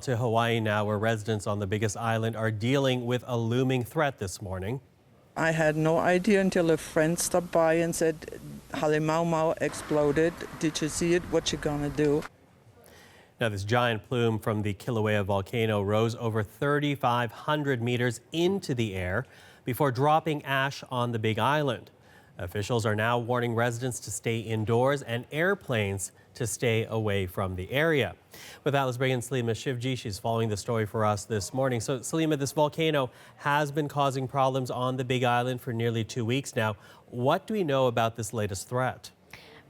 to Hawaii now, where residents on the biggest island are dealing with a looming threat this morning. I had no idea until a friend stopped by and said, Halimau exploded. Did you see it? What you gonna do? Now, this giant plume from the Kilauea volcano rose over 3,500 meters into the air before dropping ash on the Big Island. Officials are now warning residents to stay indoors and airplanes to stay away from the area. With that, let's bring in Salima Shivji. She's following the story for us this morning. So, Salima, this volcano has been causing problems on the Big Island for nearly 2 weeks now. What do we know about this latest threat?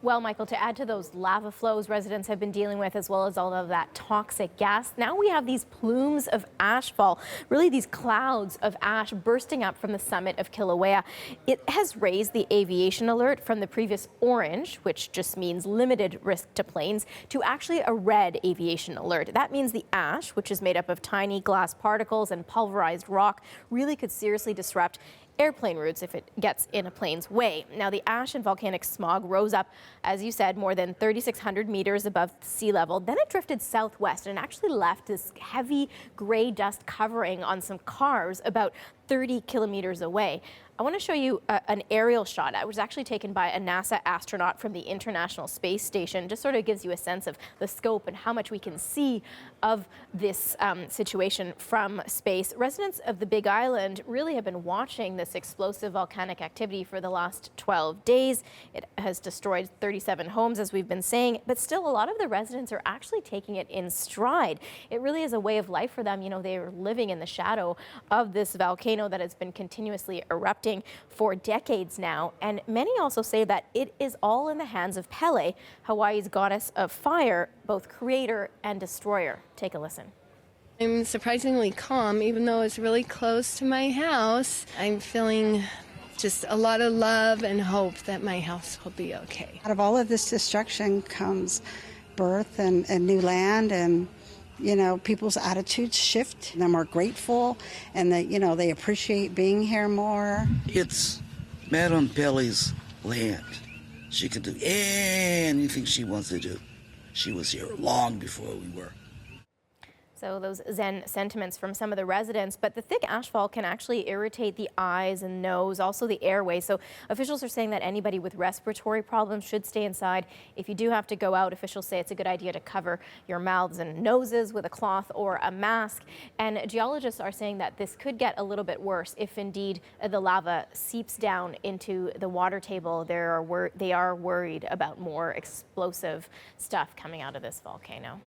Well, Michael, to add to those lava flows residents have been dealing with, as well as all of that toxic gas, now we have these plumes of ashfall, really these clouds of ash bursting up from the summit of Kilauea. It has raised the aviation alert from the previous orange, which just means limited risk to planes, to actually a red aviation alert. That means the ash, which is made up of tiny glass particles and pulverized rock, really could seriously disrupt airplane routes if it gets in a plane's way. Now, the ash and volcanic smog rose up, as you said, more than 3,600 meters above sea level. Then it drifted southwest and actually left this heavy gray dust covering on some cars about 30 kilometers away. I want to show you an aerial shot. It was actually taken by a NASA astronaut from the International Space Station. Just sort of gives you a sense of the scope and how much we can see of this situation from space. Residents of the Big Island really have been watching this explosive volcanic activity for the last 12 days. It has destroyed 37 homes, as we've been saying, but still a lot of the residents are actually taking it in stride. It really is a way of life for them. You know, they are living in the shadow of this volcano that has been continuously erupting for decades now, and many also say that it is all in the hands of Pele, Hawaii's goddess of fire, both creator and destroyer. Take a listen. I'm surprisingly calm, even though it's really close to my house. I'm feeling just a lot of love and hope that my house will be okay. Out of all of this destruction comes birth and new land, and you know, people's attitudes shift. They're more grateful, and they appreciate being here more. It's Madame Pele's land. She can do anything she wants to do. She was here long before we were. So those Zen sentiments from some of the residents, but the thick ashfall can actually irritate the eyes and nose, also the airways. So officials are saying that anybody with respiratory problems should stay inside. If you do have to go out, officials say it's a good idea to cover your mouths and noses with a cloth or a mask. And geologists are saying that this could get a little bit worse if indeed the lava seeps down into the water table. They are worried about more explosive stuff coming out of this volcano.